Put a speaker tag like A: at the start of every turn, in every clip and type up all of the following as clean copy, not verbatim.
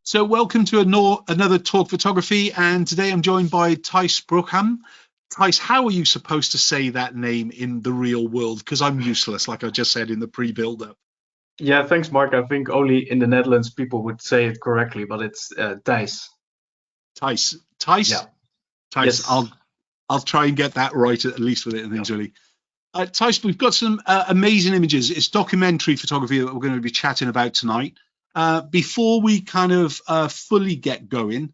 A: So welcome to another Talk Photography, and today I'm joined by THIJS Brookham. THIJS, how are you supposed to say that name in the real world? Because I'm useless, like I just said in the pre-build-up.
B: Yeah, thanks, Mark. I think only in the Netherlands people would say it correctly, but it's THIJS.
A: THIJS, THIJS,
B: Yeah.
A: THIJS.
B: Yes.
A: I'll try and get that right at least with it and
B: Yeah.
A: things really. THIJS, we've got some amazing images. It's documentary photography that we're going to be chatting about tonight. Before we kind of fully get going,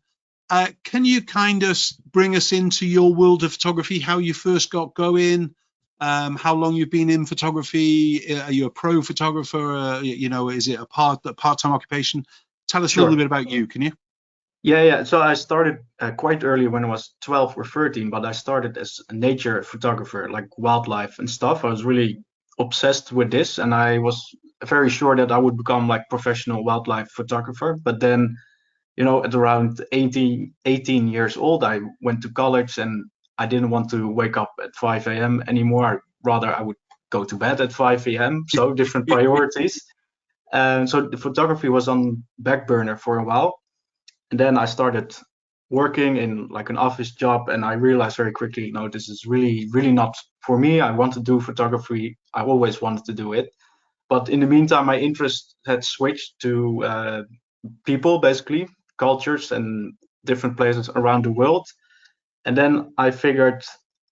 A: can you kind of bring us into your world of photography, how you first got going, how long you've been in photography? Are you a pro photographer? Is it a part-time occupation? Tell us a little
B: Sure.
A: bit about you, can you?
B: Yeah. So I started quite early when I was 12 or 13, but I started as a nature photographer, like wildlife and stuff. I was really obsessed with this, and I was very sure that I would become like professional wildlife photographer. But then, at around 18 years old, I went to college and I didn't want to wake up at 5 a.m. anymore. Rather, I would go to bed at 5 a.m. So different priorities. And so the photography was on back burner for a while. And then I started working in like an office job, and I realized very quickly, no, this is really, really not for me. I want to do photography. I always wanted to do it. But in the meantime, my interest had switched to people, basically, cultures and different places around the world. And then I figured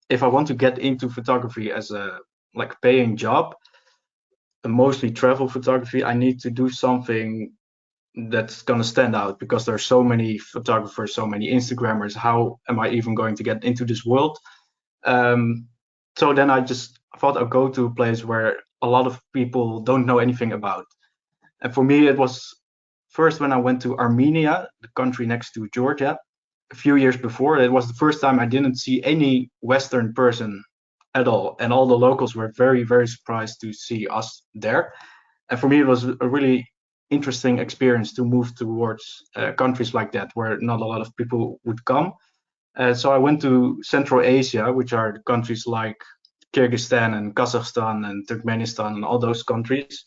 B: if I want to get into photography as a like paying job, mostly travel photography, I need to do something that's going to stand out because there are so many photographers, so many Instagrammers. How am I even going to get into this world? Um, so then I just thought I'd go to a place where a lot of people don't know anything about. And for me, it was first when I went to Armenia, the country next to Georgia, a few years before. It was the first time I didn't see any Western person at all. And all the locals were very, very surprised to see us there. And for me, it was a really interesting experience to move towards countries like that, where not a lot of people would come. So I went to Central Asia, which are countries like Kyrgyzstan and Kazakhstan and Turkmenistan and all those countries,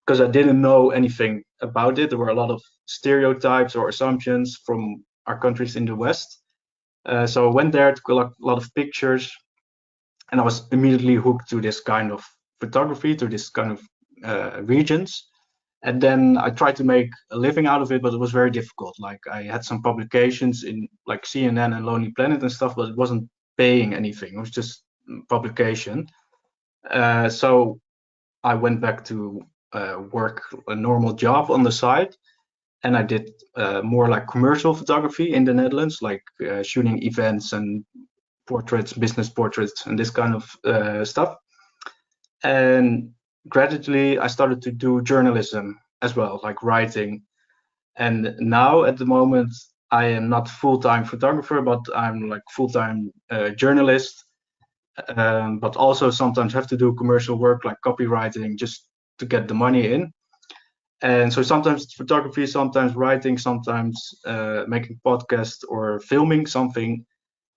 B: because I didn't know anything about it. There were a lot of stereotypes or assumptions from our countries in the West. So I went there, took a lot of pictures, and I was immediately hooked to this kind of photography, to this kind of regions. And then I tried to make a living out of it, but it was very difficult. Like I had some publications in like CNN and Lonely Planet and stuff, but it wasn't paying anything. It was just publication. So I went back to work a normal job on the side, and I did more like commercial photography in the Netherlands, like shooting events and portraits, business portraits, and this kind of stuff. And gradually, I started to do journalism as well, like writing. And now, at the moment, I am not full-time photographer, but I'm like full-time journalist. But also sometimes have to do commercial work like copywriting just to get the money in. And so sometimes it's photography, sometimes writing, sometimes making podcast or filming something.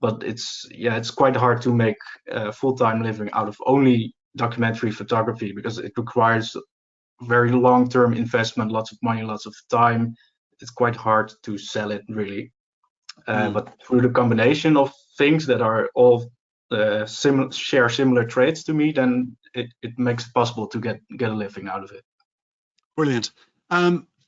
B: But it's quite hard to make a full-time living out of only documentary photography because it requires very long-term investment, lots of money, lots of time. It's quite hard to sell it really. But through the combination of things that are all share similar traits to me, then it makes it possible to get a living out of it.
A: Brilliant.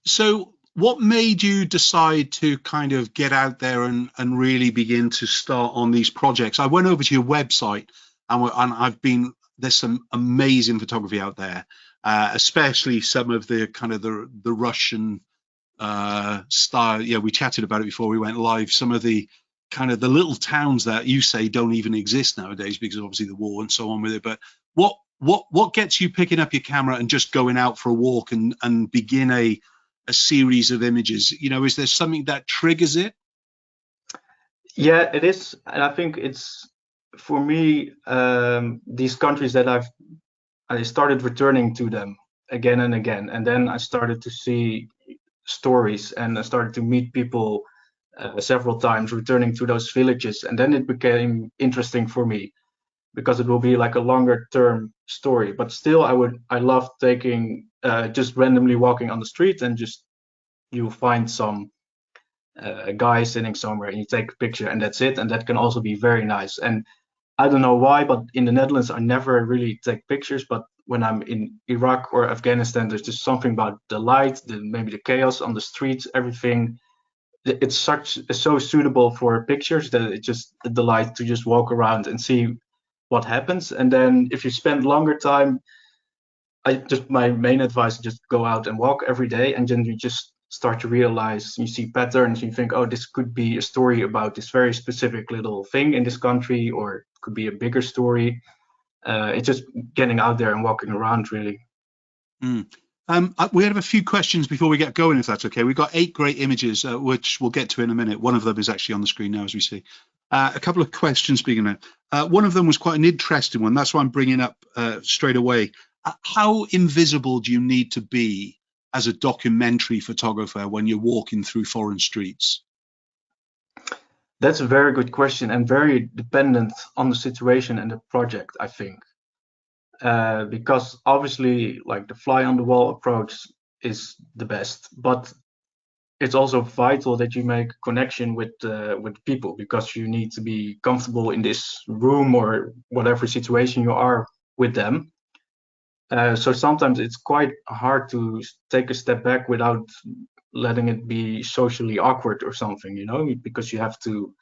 A: So what made you decide to kind of get out there and really begin to start on these projects? I went over to your website and there's some amazing photography out there, especially some of the kind of the Russian style. Yeah, we chatted about it before we went live. Some of the kind of the little towns that you say don't even exist nowadays because of obviously the war and so on with it. But what gets you picking up your camera and just going out for a walk and begin a series of images? Is there something that triggers it?
B: Yeah, it is, and I think it's for me these countries that I started returning to them again and again, and then I started to see stories and I started to meet people several times returning to those villages, and then it became interesting for me because it will be like a longer term story. But still, I love taking just randomly walking on the street and just you find some a guy sitting somewhere and you take a picture and that's it, and that can also be very nice. And I don't know why, but in the Netherlands I never really take pictures, but when I'm in Iraq or Afghanistan, there's just something about the light, maybe the chaos on the streets, everything. It's so suitable for pictures that it's just a delight to just walk around and see what happens. And then if you spend longer time, my main advice is just go out and walk every day, and then you just start to realize, you see patterns, you think, oh, this could be a story about this very specific little thing in this country, or it could be a bigger story. It's just getting out there and walking around, really.
A: We have a few questions before we get going, if that's okay. We've got 8 great images, which we'll get to in a minute. One of them is actually on the screen now, as we see. A couple of questions speaking of. One of them was quite an interesting one. That's why I'm bringing up straight away. How invisible do you need to be as a documentary photographer when you're walking through foreign streets?
B: That's a very good question, and very dependent on the situation and the project, I think. Because obviously, like, the fly on the wall approach is the best, but it's also vital that you make connection with people, because you need to be comfortable in this room or whatever situation you are with them. So sometimes it's quite hard to take a step back without letting it be socially awkward or something, you know, because you have to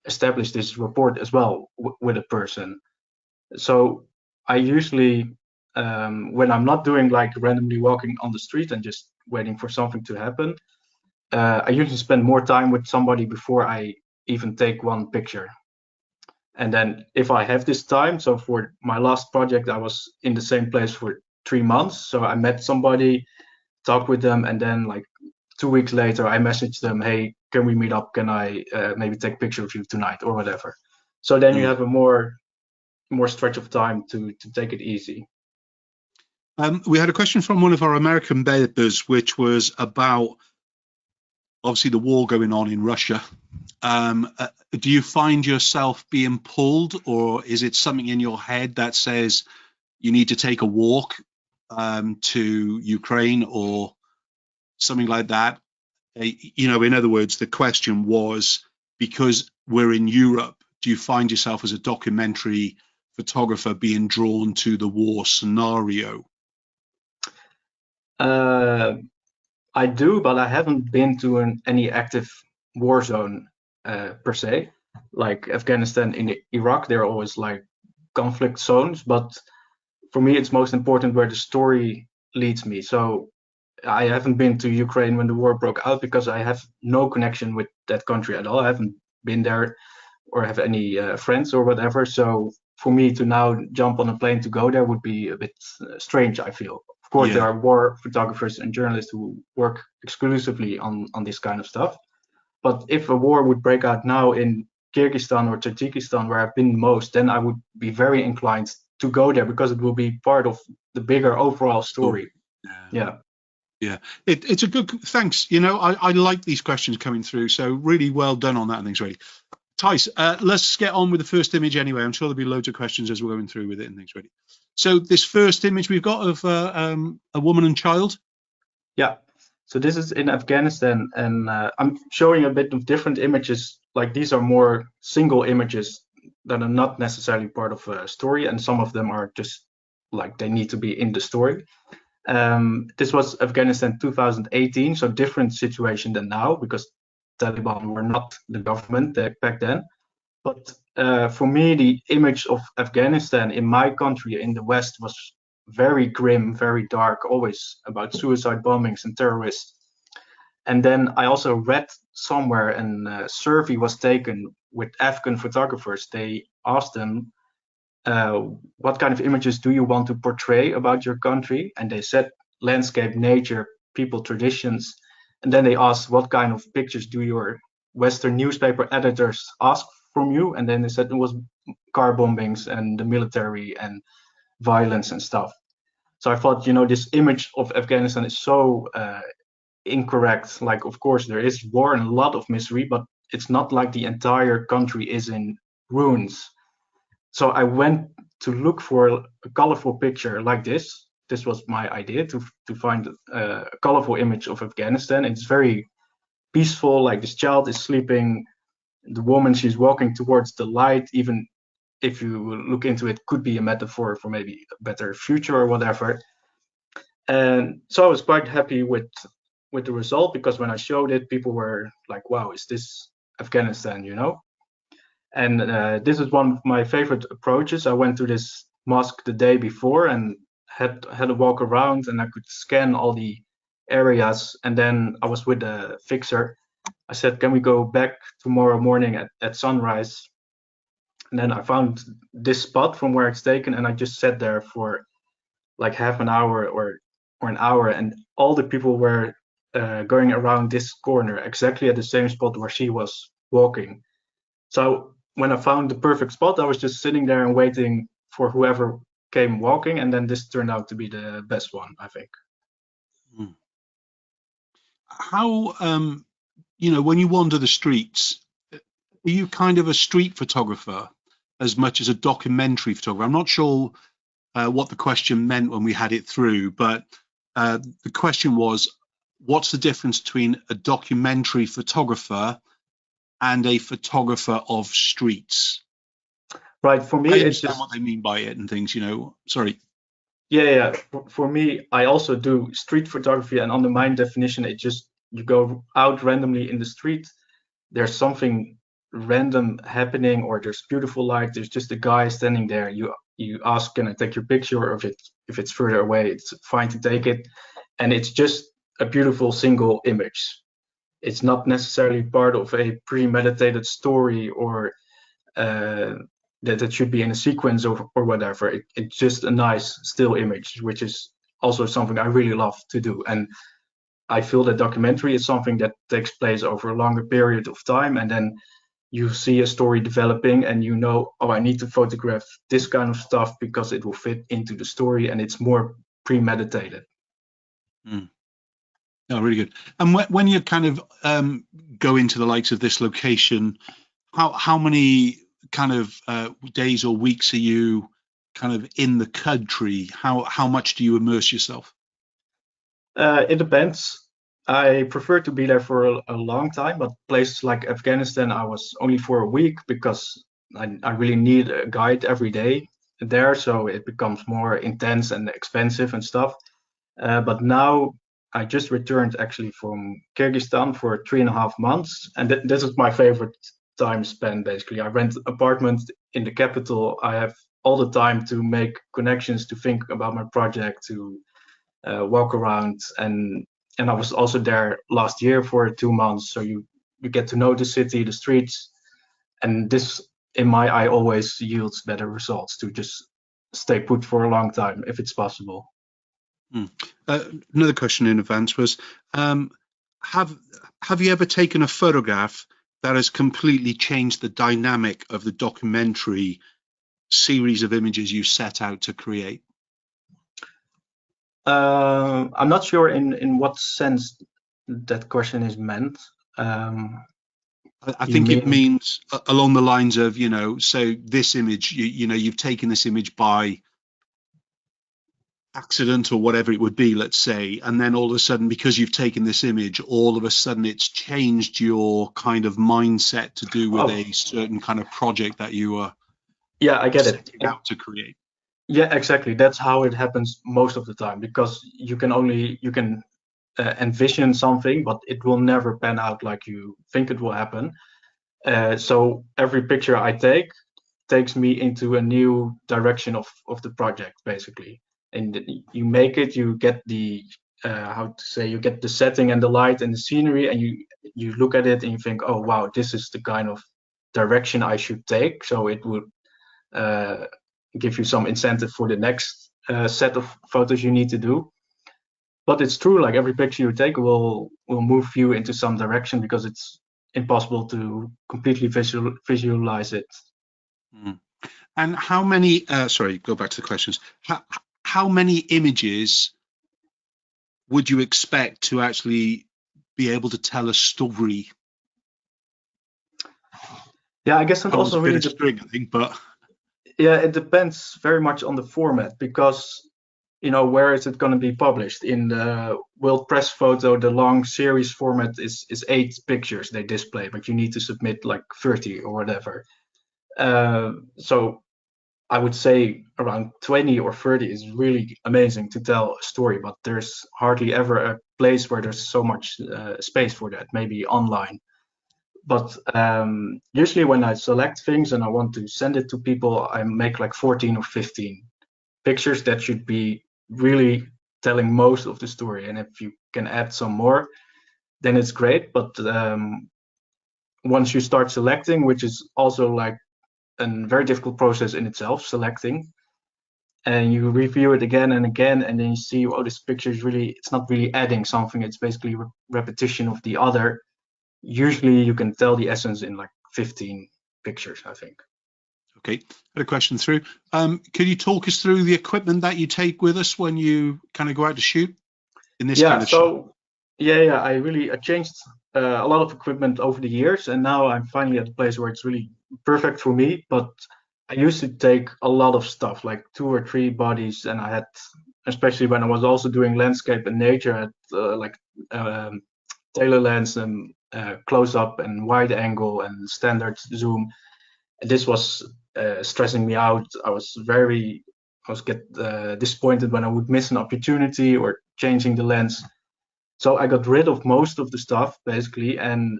B: establish this rapport as well with a person. So I usually, when I'm not doing like randomly walking on the street and just waiting for something to happen, I usually spend more time with somebody before I even take one picture. And then if I have this time, so for my last project, I was in the same place for 3 months. So I met somebody, talked with them, and then like 2 weeks later, I messaged them, hey, can we meet up? Can I maybe take a picture of you tonight or whatever? So then you have a more stretch of time to take it easy.
A: We had a question from one of our American members, which was about obviously the war going on in Russia. Do you find yourself being pulled, or is it something in your head that says you need to take a walk to Ukraine or something like that? You know, in other words, the question was, because we're in Europe, do you find yourself as a documentary photographer being drawn to the war scenario?
B: I do, but I haven't been to any active war zone per se. Like Afghanistan and Iraq, they're always like conflict zones, but for me it's most important where the story leads me. So I haven't been to Ukraine when the war broke out because I have no connection with that country at all. I haven't been there or have any friends or whatever. So for me to now jump on a plane to go there would be a bit strange, I feel. Of course, there are war photographers and journalists who work exclusively on this kind of stuff. But if a war would break out now in Kyrgyzstan or Tajikistan, where I've been most, then I would be very inclined to go there because it will be part of the bigger overall story. Yeah.
A: It's a good, thanks. You know, I like these questions coming through. So really well done on that. And things ready. THIJS, let's get on with the first image anyway. I'm sure there'll be loads of questions as we're going through with it and things ready. So this first image we've got of a woman and child.
B: Yeah. So this is in Afghanistan, and I'm showing a bit of different images. Like, these are more single images that are not necessarily part of a story, and some of them are just like they need to be in the story. This was Afghanistan 2018, so different situation than now because Taliban were not the government back then. But for me, the image of Afghanistan in my country in the West was very grim, very dark, always about suicide bombings and terrorists. And then I also read somewhere a survey was taken with Afghan photographers. They asked them, what kind of images do you want to portray about your country? And they said landscape, nature, people, traditions. And then they asked, what kind of pictures do your Western newspaper editors ask from you? And then they said it was car bombings and the military and violence and stuff. So I thought, you know, this image of Afghanistan is so incorrect. Like, of course, there is war and a lot of misery, but it's not like the entire country is in ruins. So I went to look for a colorful picture like this. This was my idea, to find a colorful image of Afghanistan. It's very peaceful, like this child is sleeping, the woman, she's walking towards the light, even if you look into it, could be a metaphor for maybe a better future or whatever. And so I was quite happy with the result, because when I showed it, people were like, wow, is this Afghanistan, you know? And this is one of my favorite approaches. I went to this mosque the day before and had a walk around, and I could scan all the areas. And then I was with the fixer. I said, can we go back tomorrow morning at sunrise? And then I found this spot from where it's taken, and I just sat there for like half an hour or an hour, and all the people were going around this corner exactly at the same spot where she was walking. So when I found the perfect spot, I was just sitting there and waiting for whoever came walking, and then this turned out to be the best one, I think.
A: How, you know, when you wander the streets, are you kind of a street photographer as much as a documentary photographer? I'm not sure what the question meant when we had it through, but the question was, what's the difference between a documentary photographer and a photographer of streets?
B: Right. For me,
A: I
B: it's
A: understand
B: just
A: what they mean by it and things, you know. Sorry.
B: yeah. For me, I also do street photography, and under my definition, it just you go out randomly in the street. There's something random happening, or there's beautiful light. There's just a guy standing there. You ask, can I take your picture? Or if it's further away, it's fine to take it. And it's just a beautiful single image. It's not necessarily part of a premeditated story, or that should be in a sequence or whatever. It's just a nice still image, which is also something I really love to do. And I feel that documentary is something that takes place over a longer period of time, and then you see a story developing, and you know, oh, I need to photograph this kind of stuff because it will fit into the story, and it's more premeditated.
A: No, really good. And when you kind of go into the likes of this location, how many kind of days or weeks are you kind of in the country? How much do you immerse yourself?
B: It depends. I prefer to be there for a long time, but places like Afghanistan, I was only for a week because I really need a guide every day there, so it becomes more intense and expensive and stuff. But now I just returned actually from Kyrgyzstan for 3.5 months, and this is my favorite time spent. Basically, I rent apartment in the capital. I have all the time to make connections, to think about my project, to walk around, and I was also there last year for 2 months. So you get to know the city, the streets, and this, in my eye, always yields better results to just stay put for a long time if it's possible.
A: Another question in advance was, have you ever taken a photograph that has completely changed the dynamic of the documentary series of images you set out to create?
B: I'm not sure in what sense that question is meant.
A: I think it means along the lines of, you know, so this image, you know, you've taken this image by accident or whatever it would be, let's say, and then all of a sudden, because you've taken this image, all of a sudden it's changed your kind of mindset to do with a certain kind of project that you are
B: I get it
A: out to create.
B: Yeah, exactly. That's how it happens most of the time, because you can envision something, but it will never pan out like you think it will happen. So every picture I take takes me into a new direction of the project, basically. And you make it, you get the you get the setting and the light and the scenery, and you look at it and you think, oh wow, this is the kind of direction I should take. So it would give you some incentive for the next set of photos you need to do. But it's true, like every picture you take will move you into some direction, because it's impossible to completely visualize it.
A: And how many sorry, go back to the questions. How many images would you expect to actually be able to tell a story?
B: Yeah, I guess that also really
A: string, I think, but
B: yeah, it depends very much on the format, because where is it going to be published? In the World Press Photo, the long series format is 8 pictures they display, but you need to submit like 30 or whatever. So I would say around 20 or 30 is really amazing to tell a story, but there's hardly ever a place where there's so much space for that, maybe online. But usually when I select things and I want to send it to people, I make like 14 or 15 pictures that should be really telling most of the story. And if you can add some more, then it's great. But once you start selecting, which is also like a very difficult process in itself, selecting, and you review it again and again, and then you see, oh, this picture is really, it's not really adding something, it's basically repetition of the other. Usually you can tell the essence in like 15 pictures, I think.
A: Okay, had a question through. Could you talk us through the equipment that you take with us when you kind of go out to shoot in this kind of
B: shoot? Yeah, I changed a lot of equipment over the years, and now I'm finally at a place where it's really perfect for me. But I used to take a lot of stuff, like 2 or 3 bodies, and I had, especially when I was also doing landscape and nature, I had like tailor lens and close up and wide angle and standard zoom. And this was stressing me out. I was get disappointed when I would miss an opportunity or changing the lens. So I got rid of most of the stuff basically, and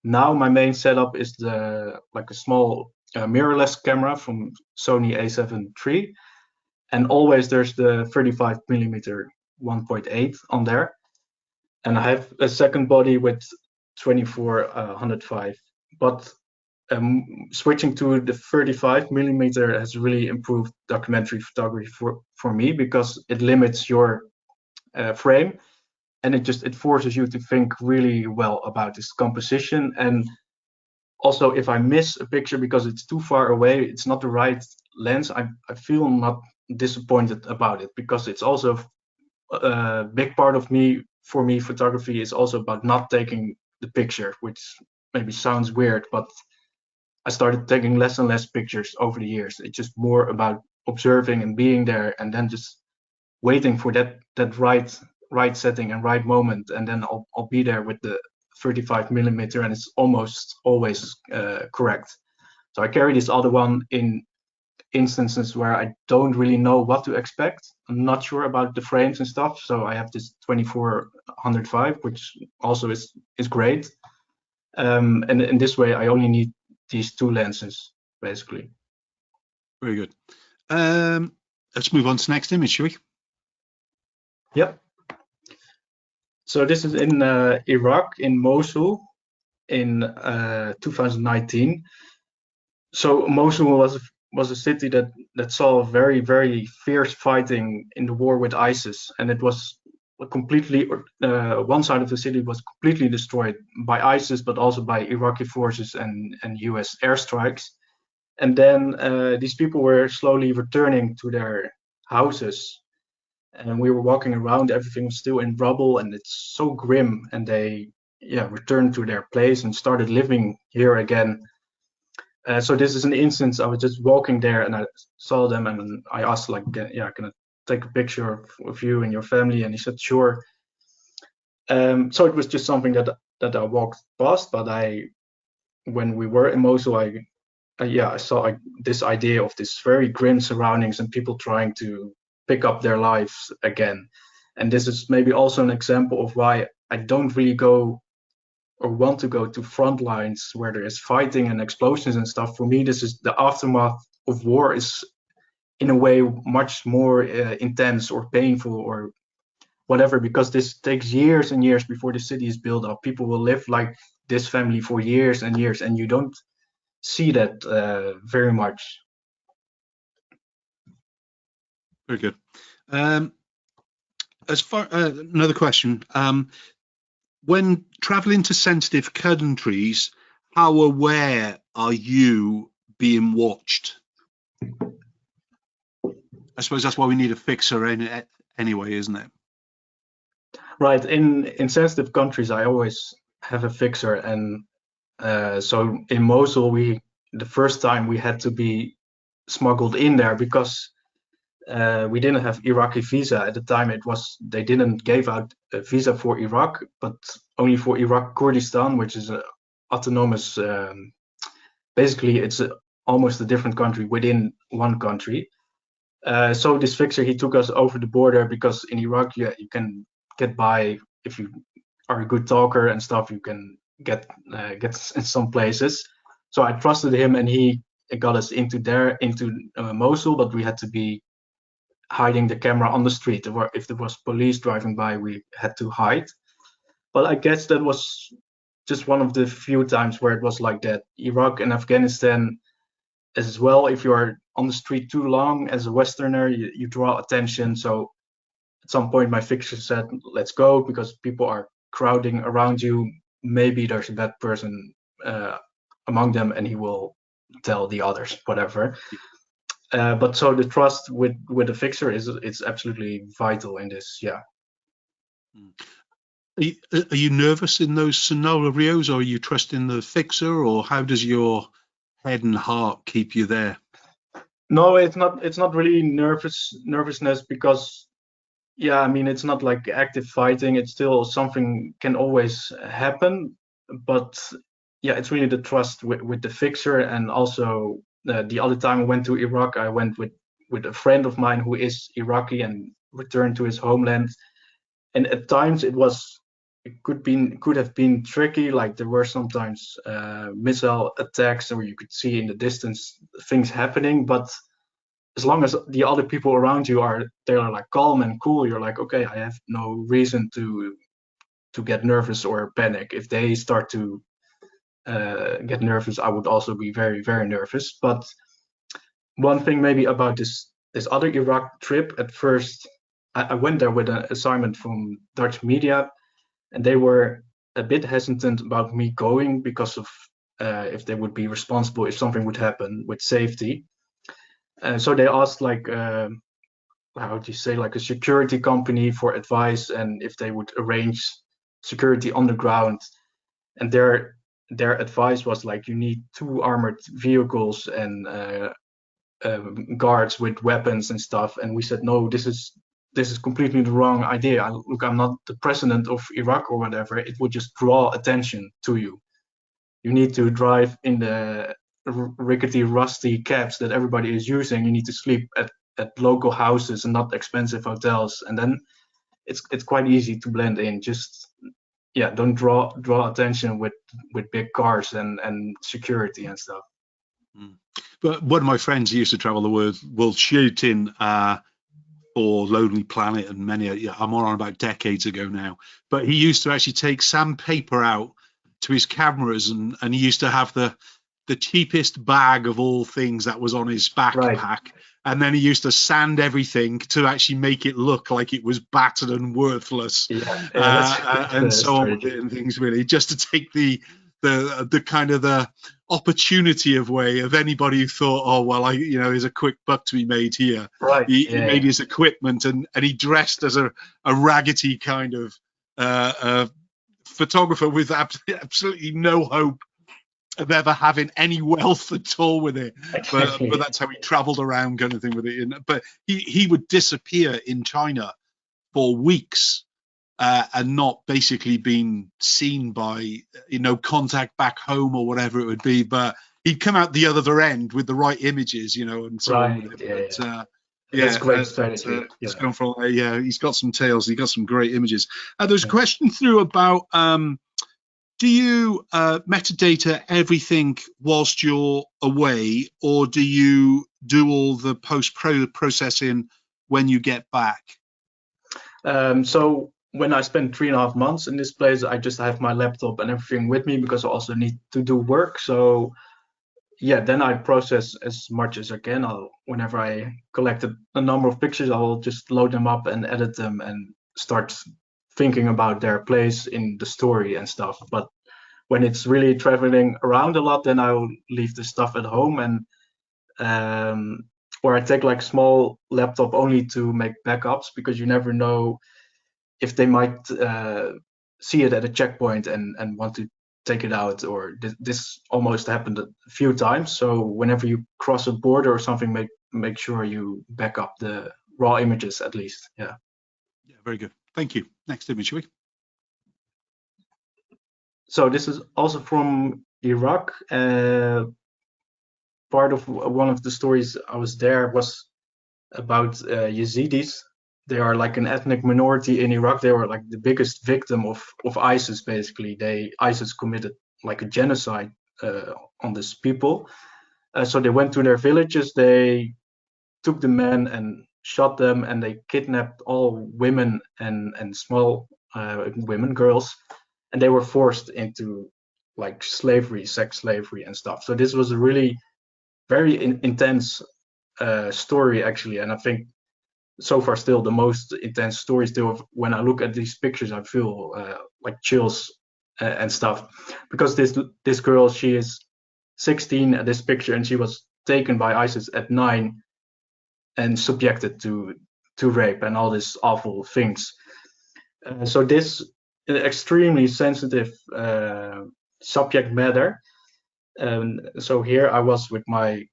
B: now my main setup is like a small mirrorless camera from Sony A7 III, and always there's the 35mm 1.8 on there, and I have a second body with 24-105. But switching to the 35mm has really improved documentary photography for me, because it limits your frame, and it forces you to think really well about this composition. And also, if I miss a picture because it's too far away, it's not the right lens, I feel not disappointed about it, because it's also a big part of for me, photography is also about not taking the picture, which maybe sounds weird, but I started taking less and less pictures over the years. It's just more about observing and being there, and then just waiting for that right setting and right moment, and then I'll be there with the 35mm, and it's almost always correct. So I carry this other one in instances where I don't really know what to expect. I'm not sure about the frames and stuff, so I have this 24-105, which also is great. And in this way, I only need these 2 lenses, basically.
A: Very good. Let's move on to the next image, shall we?
B: Yep. So this is in Iraq, in Mosul, in 2019. So Mosul was a city that saw very, very fierce fighting in the war with ISIS, and it was completely one side of the city was completely destroyed by ISIS, but also by Iraqi forces and US airstrikes. And then these people were slowly returning to their houses, and we were walking around, everything was still in rubble, and it's so grim. And they returned to their place and started living here again. So this is an instance, I was just walking there and I saw them, and I asked, like, can I take a picture of you and your family? And he said, sure. So it was just something that I walked past, but when we were in Mosul, I saw this idea of this very grim surroundings and people trying to pick up their lives again. And this is maybe also an example of why I don't really go or want to go to front lines where there is fighting and explosions and stuff. For me, this is the aftermath of war is in a way much more intense or painful or whatever, because this takes years and years before the city is built up. People will live like this family for years and years, and you don't see that very much.
A: Very good. As far another question, when traveling to sensitive countries, how aware are you being watched? I suppose that's why we need a fixer anyway, isn't it?
B: Right. In sensitive countries, I always have a fixer, and so in Mosul, the first time we had to be smuggled in there, because We didn't have Iraqi visa at the time. They didn't give out a visa for Iraq, but only for Iraq Kurdistan, which is an autonomous. Basically, it's almost a different country within one country. So this fixer, he took us over the border because in Iraq, yeah, you can get by if you are a good talker and stuff. You can get in some places. So I trusted him, and he got us into Mosul, but we had to be hiding the camera on the street. If there was police driving by, we had to hide. But I guess that was just one of the few times where it was like that. Iraq and Afghanistan as well, if you are on the street too long as a Westerner, you draw attention. So at some point my fixer said, let's go, because people are crowding around you. Maybe there's a bad person among them, and he will tell the others, whatever. But so the trust with the fixer it's absolutely vital in this. Yeah.
A: Are you nervous in those scenarios, or are you trusting the fixer, or how does your head and heart keep you there?
B: No, it's not really nervousness, because yeah, I mean, it's not like active fighting. It's still something can always happen, but yeah, it's really the trust with the fixer. And also the other time I went to Iraq, I went with a friend of mine who is Iraqi and returned to his homeland. And at times it could have been tricky. Like there were sometimes missile attacks, or you could see in the distance things happening. But as long as the other people around you they're like calm and cool, you're like, okay, I have no reason to get nervous or panic. If they start to get nervous, I would also be very, very nervous. But one thing maybe about this other Iraq trip, at first I went there with an assignment from Dutch media, and they were a bit hesitant about me going because of if they would be responsible if something would happen with safety. So they asked, like, how do you say, like a security company for advice, and if they would arrange security on the ground. And their advice was like, you need 2 armored vehicles and guards with weapons and stuff. And we said, no, this is completely the wrong idea. Look, I'm not the president of Iraq or whatever. It would just draw attention to you. You need to drive in the rickety, rusty cabs that everybody is using. You need to sleep at local houses and not expensive hotels. And then it's quite easy to blend in. Just, yeah, don't draw attention with big cars and security and stuff.
A: But one of my friends used to travel the world shooting for Lonely Planet and many, I'm on about decades ago now, but he used to actually take sandpaper out to his cameras, and he used to have the cheapest bag of all things that was on his backpack. Right. And then he used to sand everything to actually make it look like it was battered and worthless. And so on with it and things, really, just to take the kind of the opportunity away of anybody who thought, oh well, there's a quick buck to be made here.
B: Right.
A: He made his equipment, and he dressed as a raggedy kind of photographer with absolutely no hope of ever having any wealth at all with it. But that's how he traveled around, kind of thing, with it. But he would disappear in China for weeks. And not basically being seen by, contact back home or whatever it would be, but he'd come out the other end with the right images, and so on. With it.
B: That's great strategy.
A: It's gone from, he's got some tales, he's got some great images. There's a question through about, do you metadata everything whilst you're away, or do you do all the post-processing when you get back?
B: So when I spend 3.5 months in this place, I just have my laptop and everything with me, because I also need to do work. So yeah, then I process as much as I can. Whenever I collect a number of pictures, I'll just load them up and edit them and start thinking about their place in the story and stuff. But when it's really traveling around a lot, then I'll leave the stuff at home, and or I take like small laptop only to make backups, because you never know if they might see it at a checkpoint and want to take it out. Or this almost happened a few times. So whenever you cross a border or something, make sure you back up the raw images at least. Yeah.
A: Yeah, very good. Thank you. Next image, shall we?
B: So this is also from Iraq. Part of one of the stories I was there was about Yazidis. They are like an ethnic minority in Iraq. They were like the biggest victim of ISIS. Basically, ISIS committed like a genocide on these people. So they went to their villages. They took the men and shot them, and they kidnapped all women and small women, girls, and they were forced into like slavery, sex slavery, and stuff. So this was a really very intense story actually, and I think so far still the most intense story. Still, when I look at these pictures, I feel like chills and stuff, because this girl, she is 16 at this picture, and she was taken by ISIS at 9 and subjected to rape and all these awful things. So this extremely sensitive subject matter. So here I was with my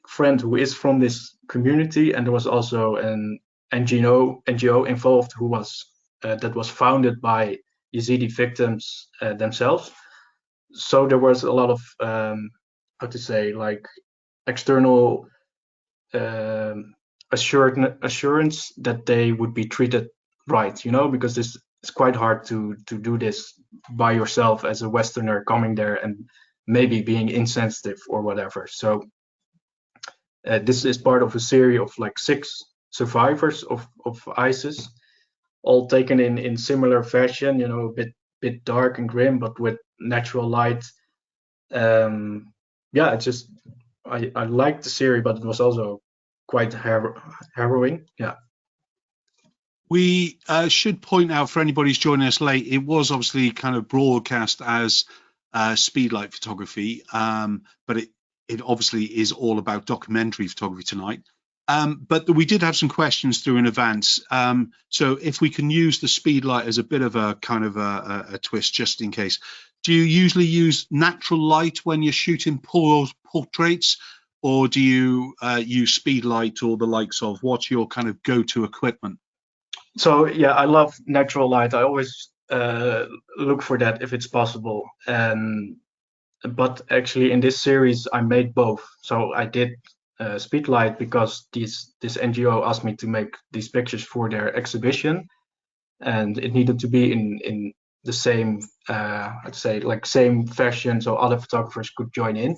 B: friend who is from this community, and there was also an NGO involved who was that was founded by Yazidi victims themselves. So there was a lot of how to say, like, external assurance that they would be treated right, you know, because this is quite hard to do this by yourself as a Westerner coming there and maybe being insensitive or whatever. So this is part of a series of like 6 survivors of ISIS, all taken in similar fashion, you know, a bit dark and grim, but with natural light. Yeah, it's just I liked the series, but it was also quite harrowing. Yeah.
A: We should point out for anybody who's joining us late, it was obviously kind of broadcast as speedlight photography, but it obviously is all about documentary photography tonight. But we did have some questions through in advance. So if we can use the speedlight as a bit of a kind of a twist, just in case. Do you usually use natural light when you're shooting portraits, or do you use speedlight or the likes of? What's your kind of go-to equipment?
B: So yeah, I love natural light. I always look for that if it's possible. But actually in this series I made both. So I did speedlight because this NGO asked me to make these pictures for their exhibition, and it needed to be in the same I'd say like same fashion, so other photographers could join in.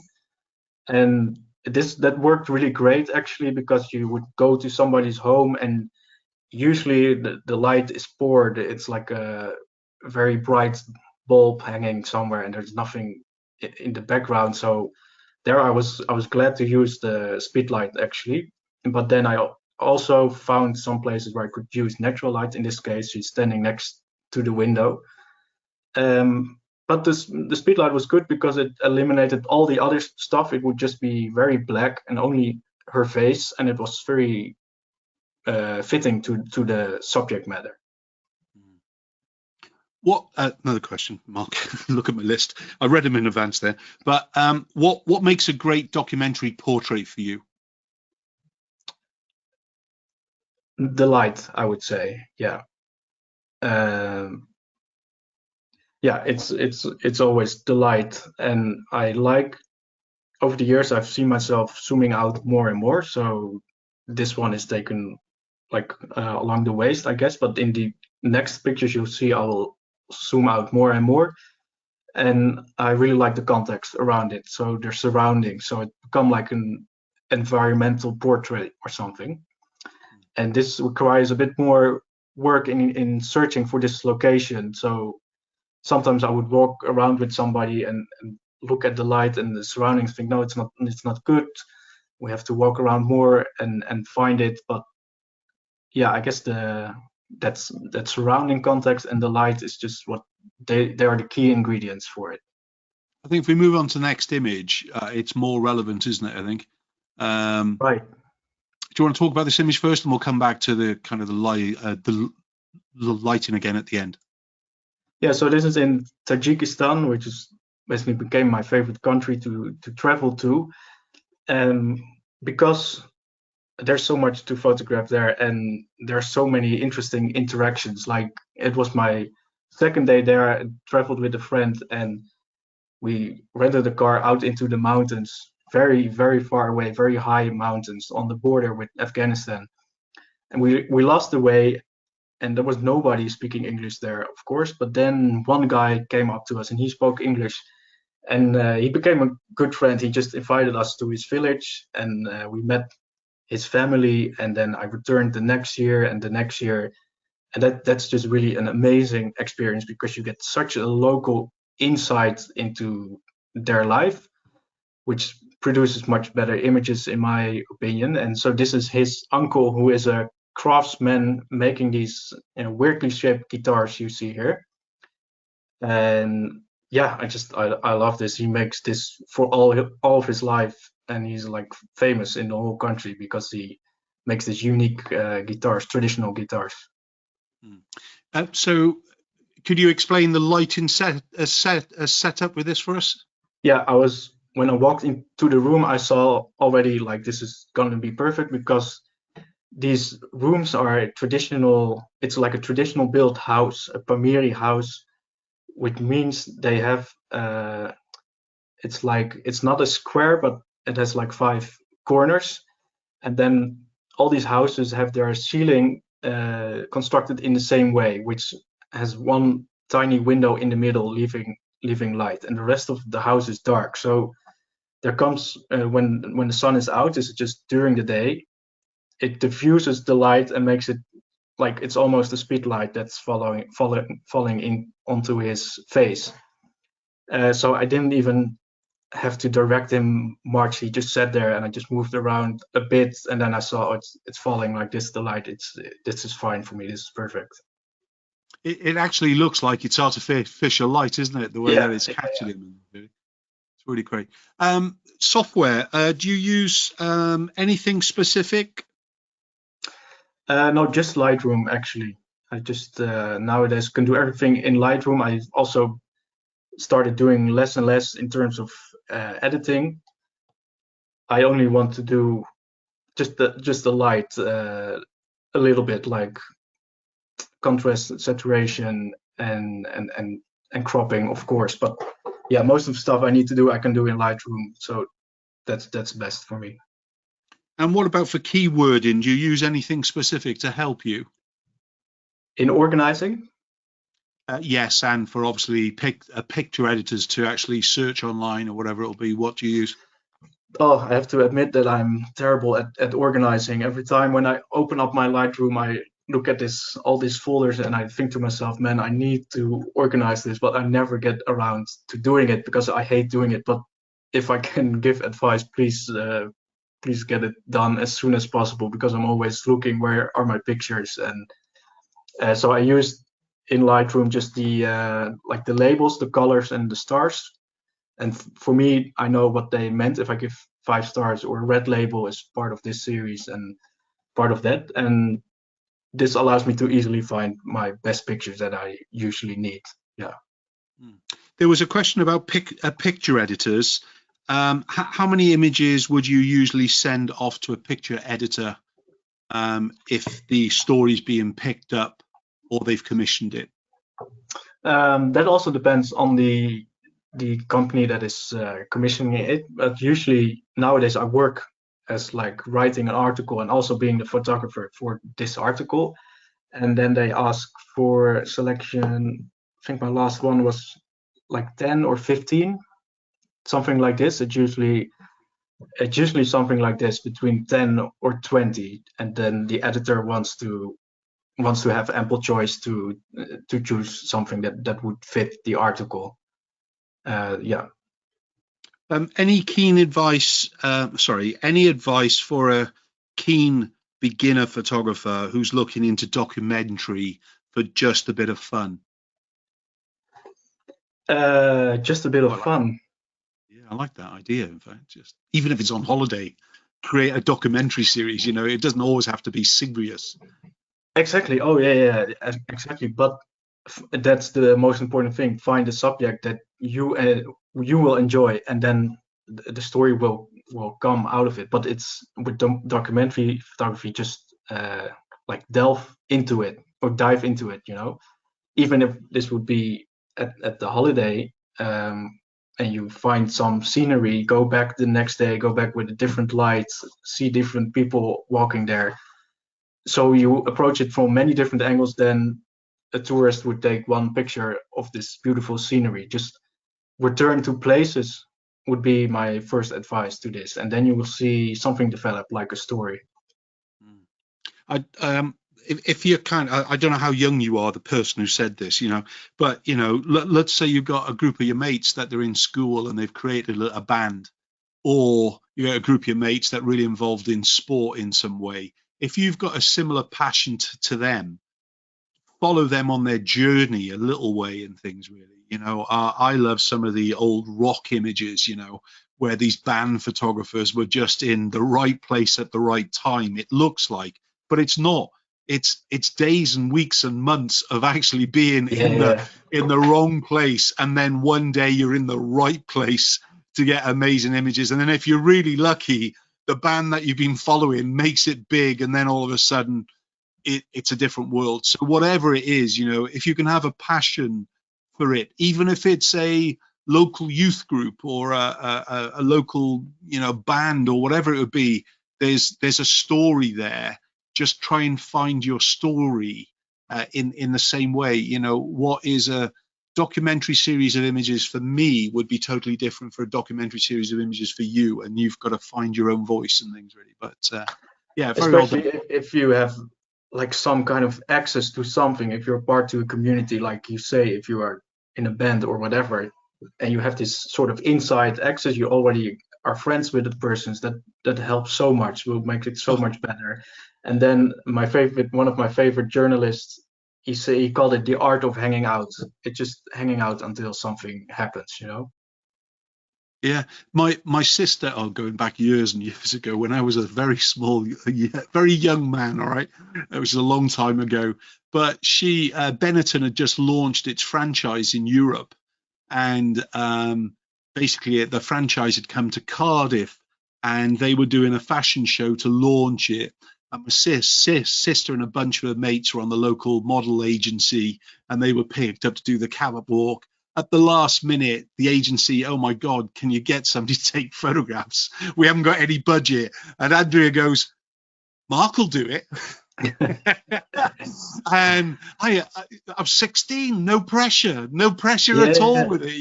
B: And that worked really great actually, because you would go to somebody's home and usually the light is poured. It's like a very bright bulb hanging somewhere, and there's nothing in the background. So there I was glad to use the speedlight actually. But then I also found some places where I could use natural light. In this case, she's standing next to the window. But the speedlight was good because it eliminated all the other stuff. It would just be very black and only her face, and it was very fitting to the subject matter.
A: What another question, Mark? Look at my list. I read them in advance there. But what makes a great documentary portrait for you?
B: The light, I would say. Yeah. Yeah, it's always the light, and I like, over the years I've seen myself zooming out more and more. So this one is taken like along the waist, I guess. But in the next pictures you'll see, I will zoom out more and more, and I really like the context around it, so their surroundings, so it become like an environmental portrait or something. And this requires a bit more work in searching for this location. So sometimes I would walk around with somebody and look at the light and the surroundings, think, no, it's not good, we have to walk around more and find it. But yeah, I guess that surrounding context and the light is just what they are the key ingredients for it.
A: I think if we move on to the next image, it's more relevant, isn't it? I think.
B: Right.
A: Do you want to talk about this image first, and we'll come back to the kind of the lighting again at the end?
B: Yeah. So this is in Tajikistan, which is basically became my favorite country to travel to, because there's so much to photograph there, and there are so many interesting interactions. Like, it was my second day there. I traveled with a friend, and we rented a car out into the mountains, very, very far away, very high mountains on the border with Afghanistan. And we lost the way, and there was nobody speaking English there, of course. But then one guy came up to us, and he spoke English, and he became a good friend. He just invited us to his village, and we met his family. And then I returned the next year and the next year, and that's just really an amazing experience, because you get such a local insight into their life, which produces much better images, in my opinion. And so this is his uncle, who is a craftsman making these, weirdly shaped guitars you see here. And yeah, I love this. He makes this for all of his life, and he's like famous in the whole country because he makes these unique guitars, traditional guitars.
A: So could you explain the lighting setup with this for us?
B: Yeah, when I walked into the room, I saw already, like, this is gonna be perfect, because these rooms are traditional. It's like a traditional built house, a Pamiri house, which means they have it's not a square, but it has like 5 corners, and then all these houses have their ceiling constructed in the same way, which has one tiny window in the middle, leaving light, and the rest of the house is dark. So there comes when the sun is out, is just during the day, it diffuses the light and makes it like it's almost a speed light that's falling in onto his face. So I didn't even have to direct him much. He just sat there, and I just moved around a bit, and then I saw, oh, it's falling like this. The light, this is fine for me. This is perfect.
A: It actually looks like it's artificial light, isn't it? The way that it's captured him. It's really great. Software. Do you use anything specific?
B: No, just Lightroom, actually. I just nowadays can do everything in Lightroom. I also started doing less and less in terms of editing. I only want to do just the light, a little bit, like contrast, saturation, and cropping, of course. But yeah, most of the stuff I need to do, I can do in Lightroom. So that's best for me.
A: And what about for keywording? Do you use anything specific to help you?
B: In organizing?
A: Yes, and for obviously picture editors to actually search online or whatever it'll be. What do you use?
B: Oh, I have to admit that I'm terrible at organizing. Every time when I open up my Lightroom, I look at all these folders, and I think to myself, man, I need to organize this, but I never get around to doing it because I hate doing it. But if I can give advice, please get it done as soon as possible, because I'm always looking, where are my pictures? And so I use in Lightroom just the like the labels, the colors, and the stars. And for me, I know what they meant. If I give 5 stars, or a red label is part of this series and part of that, and this allows me to easily find my best pictures that I usually need. Yeah.
A: There was a question about picture editors. How many images would you usually send off to a picture editor if the story's being picked up or they've commissioned it?
B: That also depends on the company that is commissioning it. But usually nowadays I work as like writing an article and also being the photographer for this article. And then they ask for selection. I think my last one was like 10 or 15, something like this. It's usually something like this, between 10 or 20, and then the editor wants to have ample choice to choose something that would fit the article. Yeah.
A: Any advice for a keen beginner photographer who's looking into documentary for just a bit of fun?
B: Just a bit of fun.
A: Yeah, I like that idea. In fact, just even if it's on holiday, create a documentary series. It doesn't always have to be serious.
B: Exactly. Oh yeah, exactly. But that's the most important thing. Find a subject that you will enjoy, and then the story will will come out of it. But it's with documentary photography, just like delve into it or dive into it, even if this would be at the holiday, and you find some scenery, go back the next day, go back with a different light, see different people walking there. So you approach it from many different angles than a tourist would take one picture of this beautiful scenery. Just return to places would be my first advice to this, and then you will see something develop, like a story.
A: If you're I don't know how young you are, the person who said this, but let's say you've got a group of your mates that they're in school and they've created a band, or you got a group of your mates that really involved in sport in some way. If you've got a similar passion to them, follow them on their journey a little way and things, really. I love some of the old rock images, where these band photographers were just in the right place at the right time, it looks like, but it's not. It's days and weeks and months of actually being in the wrong place, and then one day you're in the right place to get amazing images. And then if you're really lucky, the band that you've been following makes it big, and then all of a sudden it's a different world. So whatever it is, if you can have a passion for it, even if it's a local youth group or a local band or whatever it would be, there's a story there. Just try and find your story in the same way. What is a documentary series of images for me would be totally different for a documentary series of images for you, and you've got to find your own voice and things, really. But yeah, very
B: especially if you have like some kind of access to something, if you're part to a community, like you say, if you are in a band or whatever, and you have this sort of inside access, you already are friends with the persons, that helps so much, will make it so much better. And then one of my favorite journalists, he called it the art of hanging out. It's just hanging out until something happens,
A: Yeah, my sister, going back years and years ago, when I was a very small, very young man, all right, it was a long time ago, but Benetton had just launched its franchise in Europe, and basically the franchise had come to Cardiff, and they were doing a fashion show to launch it. And my sister and a bunch of her mates were on the local model agency, and they were picked up to do the catwalk. At the last minute, the agency, oh my God, can you get somebody to take photographs? We haven't got any budget. And Andrea goes, Mark will do it. And I'm 16, no pressure at all with it,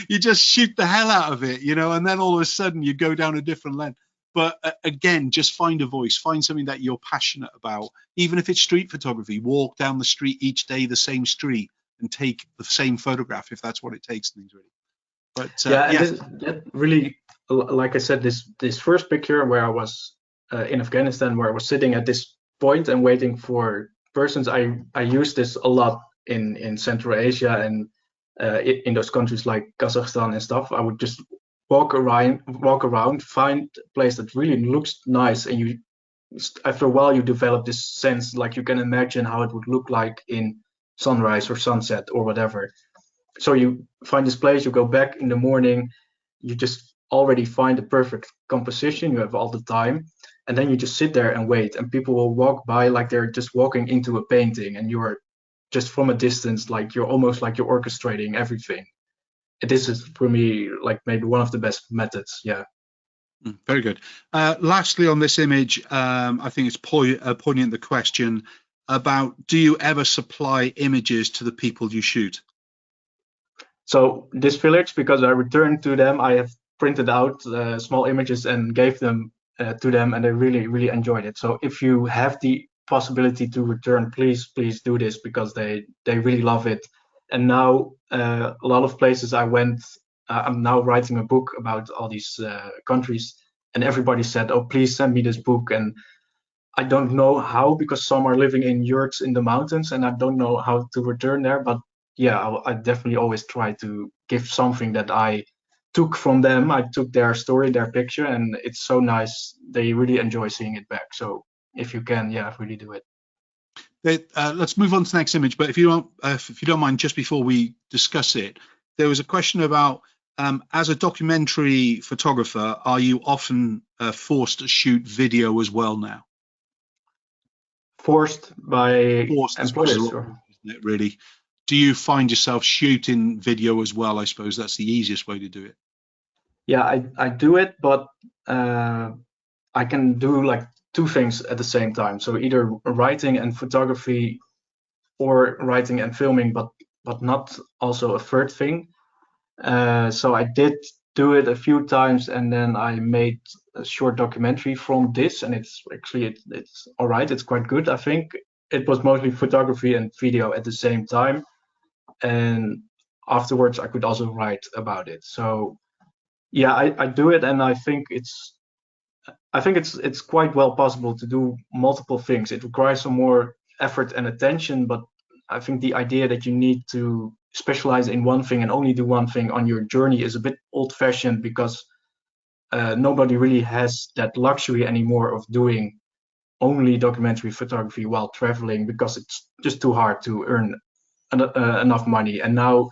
A: you just shoot the hell out of it, and then all of a sudden you go down a different lane. But again, just find a voice, find something that you're passionate about. Even if it's street photography, walk down the street each day, the same street, and take the same photograph if that's what it takes. Things really. But
B: that really, like I said, this first picture where I was in Afghanistan, where I was sitting at this point and waiting for persons, I use this a lot in Central Asia and in those countries like Kazakhstan and stuff. I would just walk around, find a place that really looks nice, and after a while you develop this sense, like you can imagine how it would look like in sunrise or sunset or whatever. So you find this place, you go back in the morning, you just already find the perfect composition, you have all the time, and then you just sit there and wait, and people will walk by like they're just walking into a painting, and you're just from a distance, like you're almost like you're orchestrating everything. This is for me like maybe one of the best methods.
A: Very good. Lastly, on this image, I think it's poignant, the question about, do you ever supply images to the people you shoot?
B: So this village, because I returned to them, I have printed out small images and gave them to them, and they really, really enjoyed it. So if you have the possibility to return, please do this, because they really love it. And now a lot of places I went, I'm now writing a book about all these countries, and everybody said, oh, please send me this book. And I don't know how, because some are living in yurts in the mountains, and I don't know how to return there. But yeah, I definitely always try to give something that I took from them. I took their story, their picture, and it's so nice. They really enjoy seeing it back. So if you can, really do it.
A: Let's move on to the next image. But if you don't mind, just before we discuss it, there was a question about As a documentary photographer, are you often forced to shoot video as well now?
B: Forced by
A: Forced, I suppose, is
B: employers,
A: the wrong
B: or?
A: word, isn't it, really? Do you find yourself shooting video as well? I suppose that's the easiest way to do it.
B: Yeah, I do it, but I can do like two things at the same time. So either writing and photography, or writing and filming, but not also a third thing. So I did do it a few times, and then I made a short documentary from this, and it's actually it's all right. It's quite good, I think. It was mostly photography and video at the same time, and afterwards I could also write about it. So yeah, I do it, and I think it's quite well possible to do multiple things. It requires some more effort and attention, but I think the idea that you need to specialize in one thing and only do one thing on your journey is a bit old-fashioned, because nobody really has that luxury anymore of doing only documentary photography while traveling, because it's just too hard to earn enough money. And now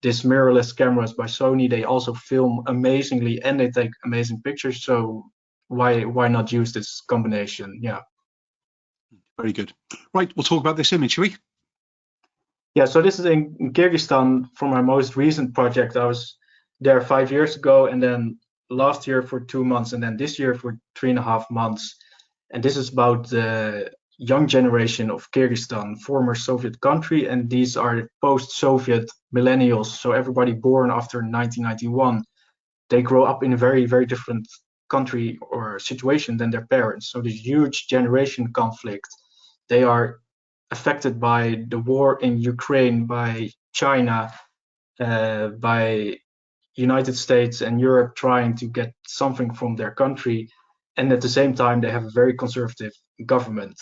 B: these mirrorless cameras by Sony, they also film amazingly and they take amazing pictures. So why not use this combination? Yeah.
A: Very good. Right, we'll talk about this image, shall we?
B: Yeah, so this is in Kyrgyzstan for my most recent project. I was there 5 years ago, and then last year for 2 months, and then this year for 3.5 months. And this is about the young generation of Kyrgyzstan, former Soviet country, and these are post-Soviet millennials. So everybody born after 1991, they grow up in a very, very different country or situation than their parents. So this huge generation conflict. They are affected by the war in Ukraine, by China, by United States and Europe trying to get something from their country, and at the same time they have a very conservative government.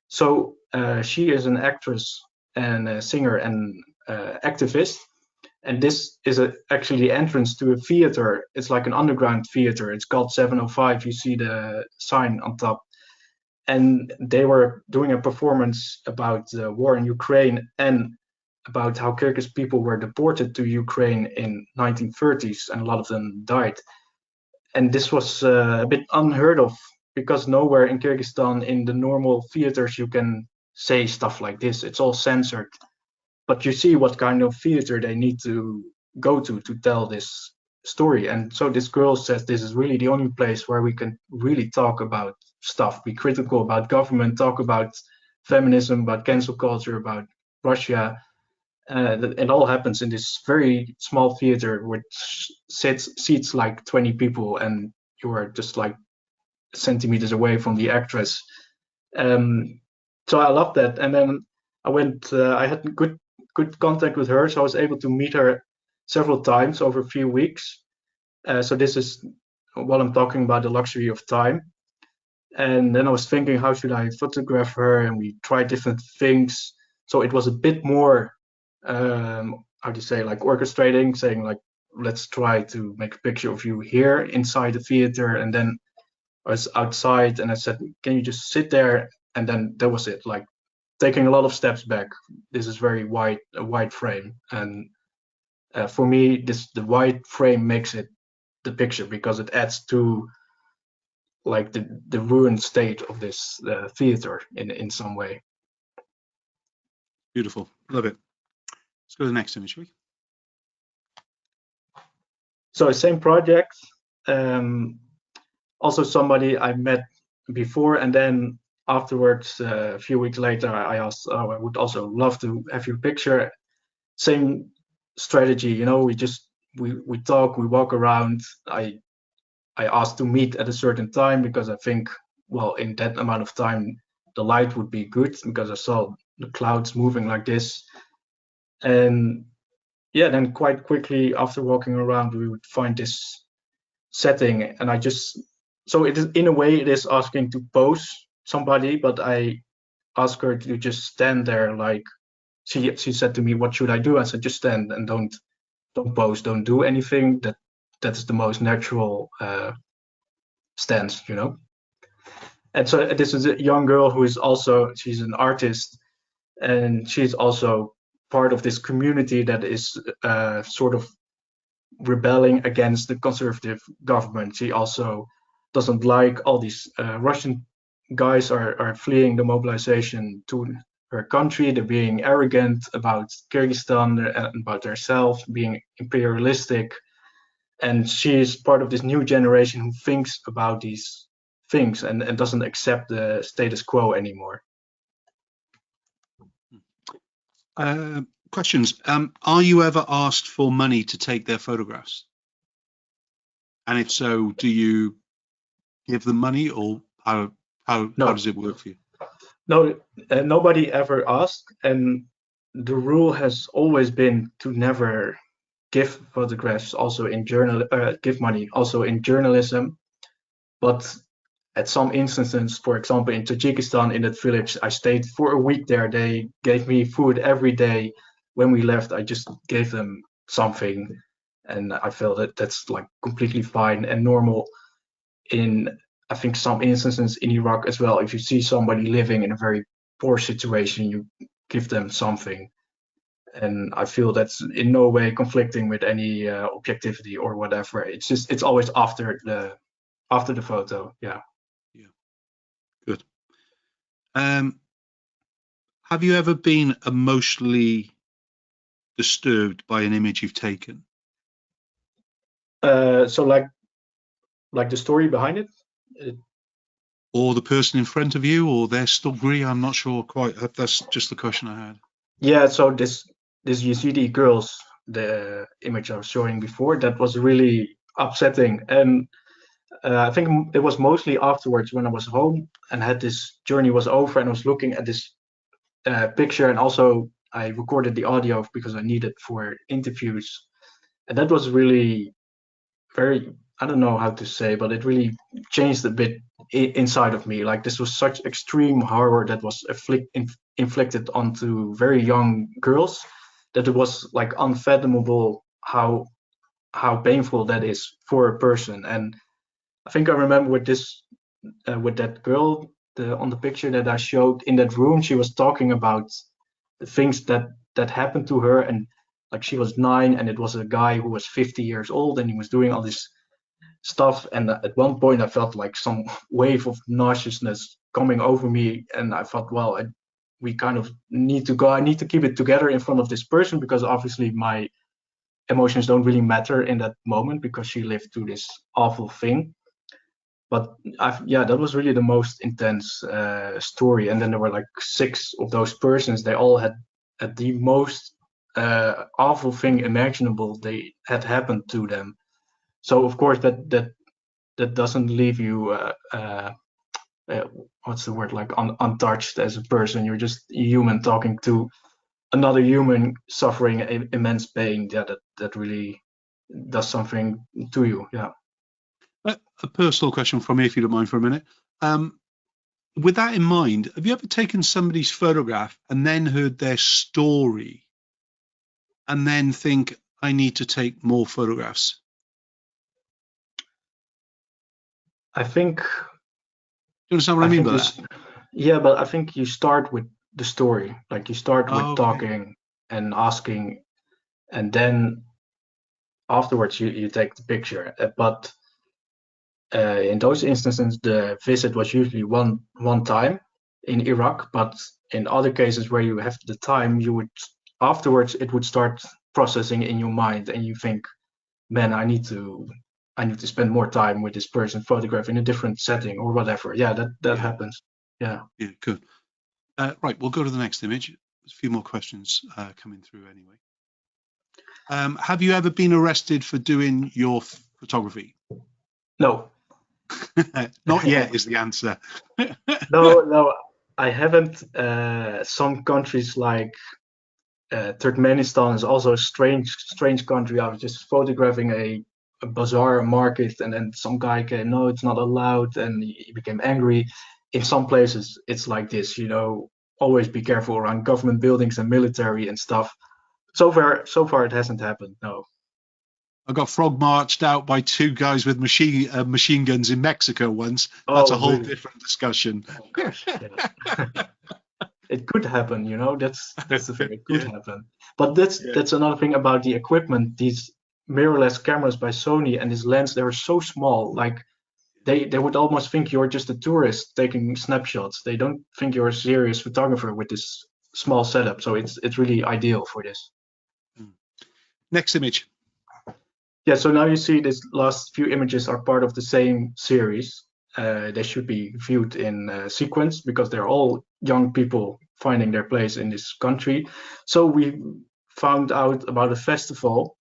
B: So she is an actress and a singer and activist, and this is actually the entrance to a theater. It's like an underground theater. It's called 705. You see the sign on top. And they were doing a performance about the war in Ukraine and about how Kyrgyz people were deported to Ukraine in 1930s, and a lot of them died. And this was a bit unheard of, because nowhere in Kyrgyzstan in the normal theaters you can say stuff like this. It's all censored. But you see what kind of theater they need to go to tell this story. And so this girl says this is really the only place where we can really talk about stuff, be critical about government, talk about feminism, about cancel culture, about Russia. It all happens in this very small theater, which seats like 20 people, and you are just like centimeters away from the actress. So I love that. And then I went. I had good contact with her, so I was able to meet her several times over a few weeks. So this is what I'm talking about, the luxury of time. And then I was thinking, how should I photograph her? And we tried different things. So it was a bit more, how do you say, like orchestrating, saying like, let's try to make a picture of you here inside the theater. And then I was outside and I said, can you just sit there? And then that was it, like taking a lot of steps back. This is a wide frame. And for me, the wide frame makes it the picture, because it adds to like the ruined state of this theater in some way.
A: Beautiful. Love it. Let's go to the next image, shall we?
B: So same project. Also somebody I met before, and then afterwards, a few weeks later, I asked, oh, I would also love to have your picture. Same strategy, you know, we talk, we walk around. I asked to meet at a certain time, because I think, well, in that amount of time, the light would be good, because I saw the clouds moving like this. And yeah, then quite quickly after walking around, we would find this setting. And so it is, in a way, it is asking to pose somebody, but I asked her to just stand there. Like she said to me, what should I do? I said, just stand and don't pose, don't do anything. That is the most natural stance, you know. And so this is a young girl who is also, she's an artist, and she's also part of this community that is sort of rebelling against the conservative government. She also doesn't like all these Russian guys are fleeing the mobilization to her country. They're being arrogant about Kyrgyzstan and about themselves, being imperialistic. And she is part of this new generation who thinks about these things and doesn't accept the status quo anymore.
A: Questions. Are you ever asked for money to take their photographs? And if so, do you give them money, or how does it work for you?
B: No, nobody ever asked, and the rule has always been to never give photographs. Also in give money. Also in journalism, but at some instances, for example, in Tajikistan, in that village, I stayed for a week there. They gave me food every day. When we left, I just gave them something, and I felt that that's like completely fine and normal. In I think some instances in Iraq as well, if you see somebody living in a very poor situation, you give them something, and I feel that's in no way conflicting with any objectivity or whatever. It's always after the photo. Yeah.
A: Good. Have you ever been emotionally disturbed by an image you've taken?
B: So like the story behind it?
A: Or the person in front of you, or their story? I'm not sure quite. That's just the question I had.
B: Yeah, so this Yazidi girls, the image I was showing before, that was really upsetting. And I think it was mostly afterwards when I was home and had this journey was over and I was looking at this picture, and also I recorded the audio because I needed for interviews. And that was really very, I don't know how to say, but it really changed a bit inside of me. Like, this was such extreme horror that was inflicted onto very young girls, that it was like unfathomable how painful that is for a person. And I think I remember with this with that girl on the picture that I showed in that room, she was talking about the things that happened to her, and like she was 9 and it was a guy who was 50 years old and he was doing all this stuff, and at one point I felt like some wave of nauseousness coming over me, and I thought, well, we kind of need to go. I need to keep it together in front of this person, because obviously my emotions don't really matter in that moment because she lived through this awful thing. But yeah, that was really the most intense story. And then there were like 6 of those persons. They all had the most awful thing imaginable they had happened to them. So of course that doesn't leave you what's the word, like untouched as a person. You're just a human talking to another human suffering immense pain. Yeah, that really does something to you. Yeah.
A: A personal question from me, if you don't mind, for a minute. With that in mind, have you ever taken somebody's photograph and then heard their story and then think, I need to take more photographs?
B: I think.
A: Do you understand what I mean by that?
B: Yeah, but I think you start with the story. Like, you start with
A: okay.
B: talking and asking, and then afterwards you take the picture. But in those instances, the visit was usually one time in Iraq. But in other cases where you have the time, you would afterwards it would start processing in your mind, and you think, man, I need to spend more time with this person, photograph in a different setting or whatever. Yeah, that happens. Yeah.
A: Yeah, good. Right, we'll go to the next image. There's a few more questions coming through anyway. Have you ever been arrested for doing your photography?
B: No.
A: Not yet is the answer.
B: No, I haven't. Some countries like Turkmenistan is also a strange country. I was just photographing a bazaar, a market, and then some guy came, no, it's not allowed, and he became angry. In some places it's like this, always be careful around government buildings and military and stuff. So far it hasn't happened. No.
A: I got frog marched out by 2 guys with machine guns in Mexico once. That's a whole different discussion.
B: Of course, yeah. It could happen, that's the thing. It could happen. But that's another thing about the equipment. These mirrorless cameras by Sony, and this lens, they were so small, like they would almost think you're just a tourist taking snapshots. They don't think you're a serious photographer with this small setup. So it's really ideal for this.
A: Next image.
B: Yeah, so now you see these last few images are part of the same series. They should be viewed in sequence because they're all young people finding their place in this country. So we found out about a festival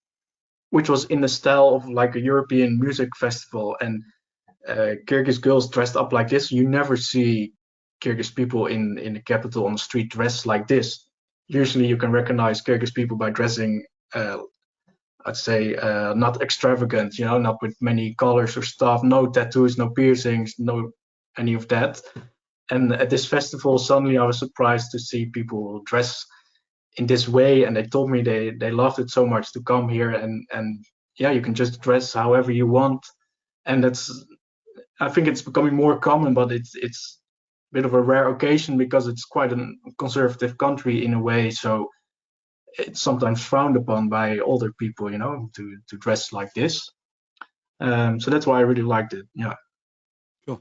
B: which was in the style of like a European music festival, and Kyrgyz girls dressed up like this. You never see Kyrgyz people in the capital on the street dressed like this. Usually you can recognize Kyrgyz people by dressing I'd say not extravagant, you know, not with many colors or stuff, no tattoos, no piercings, no any of that. And at this festival, suddenly I was surprised to see people dress in this way, and they told me they loved it so much to come here, and yeah, you can just dress however you want, and I think it's becoming more common, but it's a bit of a rare occasion because it's quite a conservative country in a way, so it's sometimes frowned upon by older people, you know, to dress like this. So that's why I really liked it. Yeah.
A: Sure.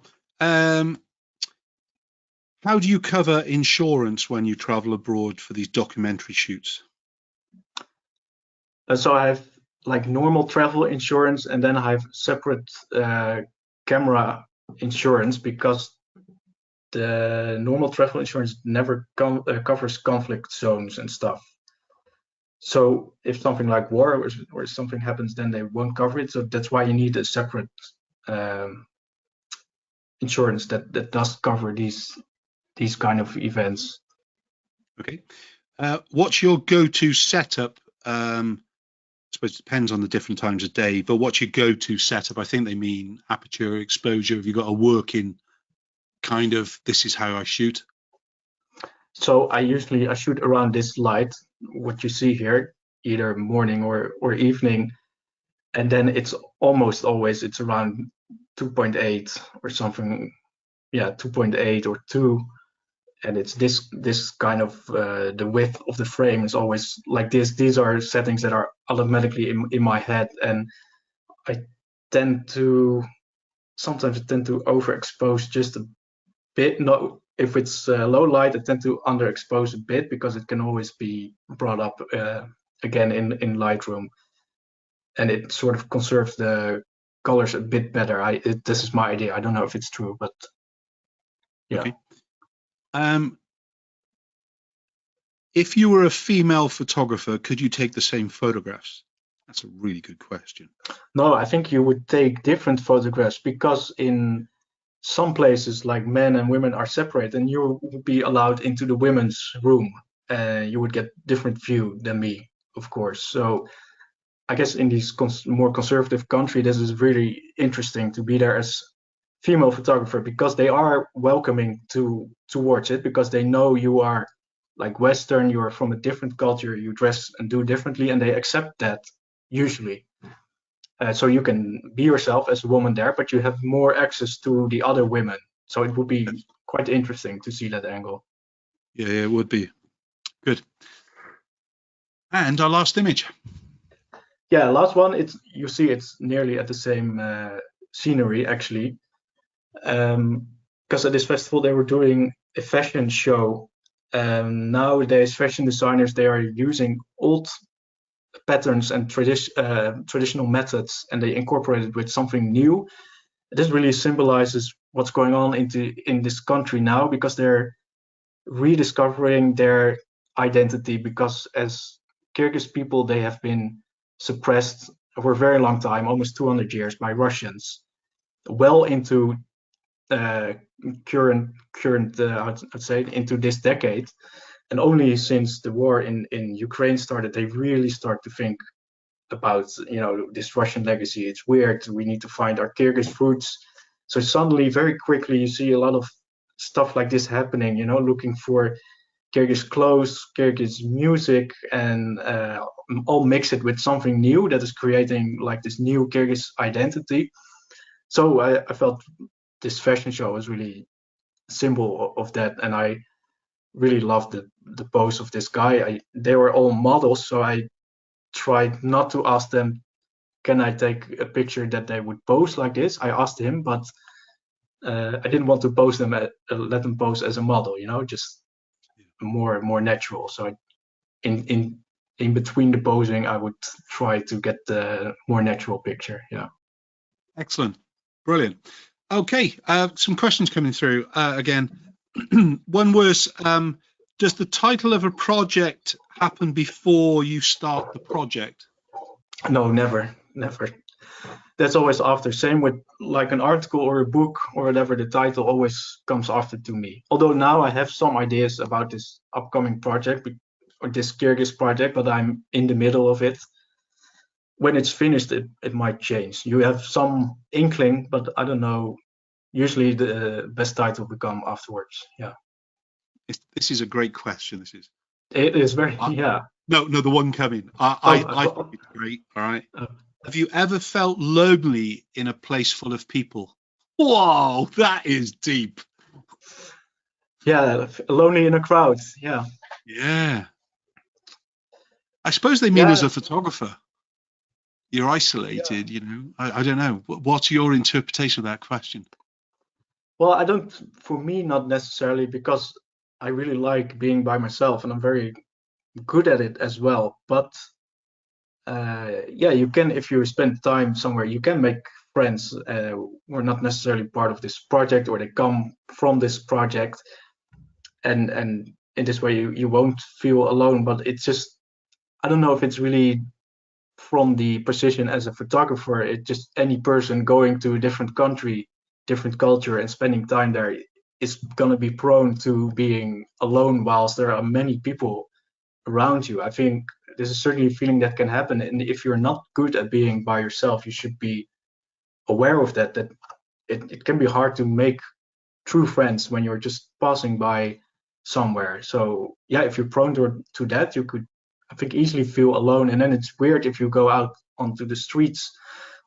A: How do you cover insurance when you travel abroad for these documentary shoots?
B: So I have like normal travel insurance, and then I have separate camera insurance because the normal travel insurance never covers conflict zones and stuff. So if something like war or something happens, then they won't cover it. So that's why you need a separate insurance that does cover these kind of events.
A: Okay. What's your go-to setup? I suppose it depends on the different times of day, but what's your go-to setup? I think they mean aperture, exposure. Have you got a working kind of, this is how I shoot?
B: So I shoot around this light, what you see here, either morning or evening, and then it's almost always it's around 2.8 or something, yeah, 2.8 or 2, and it's this kind of the width of the frame is always like this. These are settings that are automatically in my head, and I sometimes tend to overexpose just a bit. No, if it's low light, I tend to underexpose a bit because it can always be brought up again in Lightroom, and it sort of conserves the colors a bit better. This is my idea. I don't know if it's true, but yeah.
A: Okay. If you were a female photographer, could you take the same photographs? That's a really good question.
B: No, I think you would take different photographs because in some places like men and women are separate, and you would be allowed into the women's room. You would get different view than me, of course. So I guess in these more conservative country, this is really interesting to be there as female photographer because they are welcoming towards it because they know you are like Western, you are from a different culture, you dress and do differently, and they accept that usually. So you can be yourself as a woman there, but you have more access to the other women. So it would be quite interesting to see that angle.
A: Yeah, it would be. Good. And our last image.
B: Yeah, last one. You see, it's nearly at the same scenery actually, because at this festival they were doing a fashion show. Nowadays, fashion designers, they are using old patterns and traditional methods, and they incorporate it with something new. This really symbolizes what's going on in this country now, because they're rediscovering their identity, because as Kyrgyz people, they have been suppressed for a very long time, almost 200 years, by Russians, well into current I'd say into this decade. And only since the war in Ukraine started, they really start to think about, you know, this Russian legacy. It's weird. We need to find our Kyrgyz roots. So suddenly, very quickly, you see a lot of stuff like this happening. You know, looking for Kyrgyz clothes, Kyrgyz music, and all mix it with something new that is creating like this new Kyrgyz identity. So I felt this fashion show was really a symbol of that, and I really loved the pose of this guy. They were all models, so I tried not to ask them can I take a picture that they would pose like this? I asked him, but I didn't want to pose them let them pose as a model, you know, just more natural. So in between the posing, I would try to get the more natural picture. Yeah.
A: Excellent, brilliant. Okay, some questions coming through again. One was, does the title of a project happen before you start the project?
B: No, never. That's always after. Same with like an article or a book or whatever, the title always comes after to me. Although now I have some ideas about this upcoming project or this Kyrgyz project, but I'm in the middle of it. When it's finished, it might change. You have some inkling, but I don't know. Usually the best title will come afterwards. Yeah.
A: This is a great question. This is.
B: It is very, yeah.
A: No, the one coming. I think it's great. All right. Have you ever felt lonely in a place full of people? Whoa, that is deep.
B: Yeah, lonely in a crowd. Yeah.
A: Yeah. I suppose they mean as a photographer. You're isolated, you know. I don't know. What's your interpretation of that question?
B: Well, I don't, for me, not necessarily, because I really like being by myself and I'm very good at it as well. But yeah, you can, if you spend time somewhere, you can make friends who are not necessarily part of this project or they come from this project. And in this way, you won't feel alone. But it's just, I don't know if it's really from the position as a photographer. It's just any person going to a different country, different culture, and spending time there is going to be prone to being alone whilst there are many people around you. I think this is certainly a feeling that can happen. And if you're not good at being by yourself, you should be aware of that it can be hard to make true friends when you're just passing by somewhere. So yeah, if you're prone to that, you could, I think, easily feel alone. And then it's weird if you go out onto the streets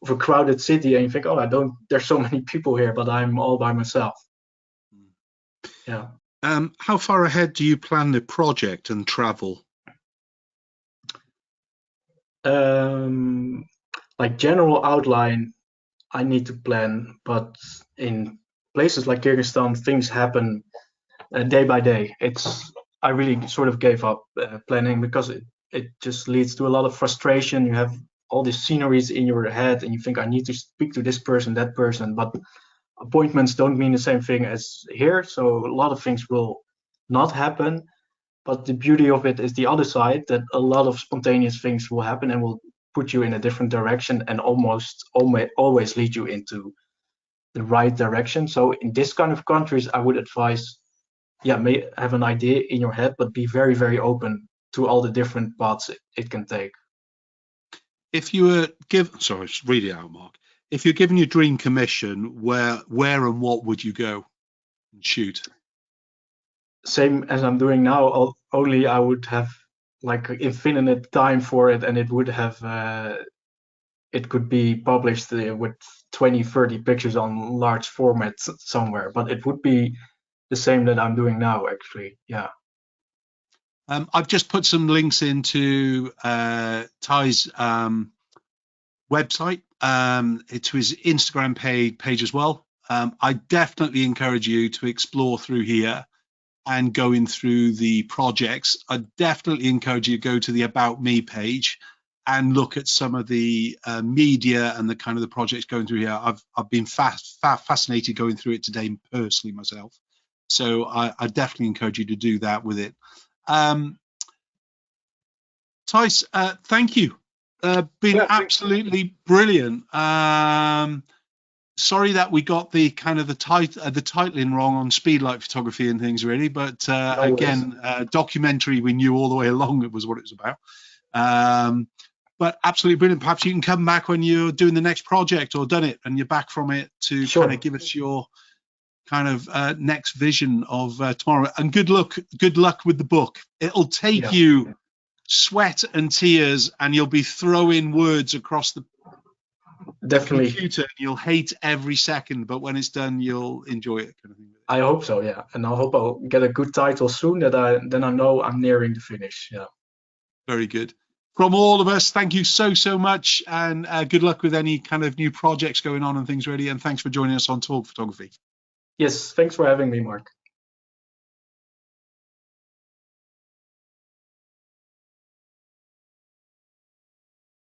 B: of a crowded city and you think, oh, there's so many people here, but I'm all by myself. Yeah.
A: How far ahead do you plan the project and travel?
B: Like general outline, I need to plan, but in places like Kyrgyzstan, things happen day by day. I really sort of gave up planning because it just leads to a lot of frustration. You have all these sceneries in your head and you think, I need to speak to this person, that person, but appointments don't mean the same thing as here. So a lot of things will not happen. But the beauty of it is the other side, that a lot of spontaneous things will happen and will put you in a different direction and almost always lead you into the right direction. So in this kind of countries, I would advise, yeah, may have an idea in your head, but be very, very open to all the different paths it can take.
A: If you were sorry, just read it out, Mark. If you're given your dream commission, where and what would you go and shoot?
B: Same as I'm doing now, only I would have like infinite time for it, and it would have it could be published with 20-30 pictures on large formats somewhere, but it would be the same that I'm doing now, actually. Yeah.
A: I've just put some links into THIJS website, to his Instagram page as well. I definitely encourage you to explore through here and going through the projects. I definitely encourage you to go to the About Me page and look at some of the media and the kind of the projects going through here. I've been fascinated going through it today personally myself. So I definitely encourage you to do that with it. THIJS, thank you. Been absolutely brilliant. Sorry that we got the kind of the titling wrong on speedlight photography and things really, but again, documentary we knew all the way along it was what it was about. But absolutely brilliant. Perhaps you can come back when you're doing the next project or done it and you're back from it to kind of give us your kind of next vision of tomorrow. And good luck with the book. It'll take you sweat and tears, and you'll be throwing words across the computer. You'll hate every second, but when it's done, you'll enjoy it, kind of thing.
B: I hope so, yeah. And I hope I'll get a good title soon. Then I know I'm nearing the finish. Yeah.
A: Very good. From all of us, thank you so much, and good luck with any kind of new projects going on and things really. And thanks for joining us on Talk Photography.
B: Yes, thanks for having me, Mark.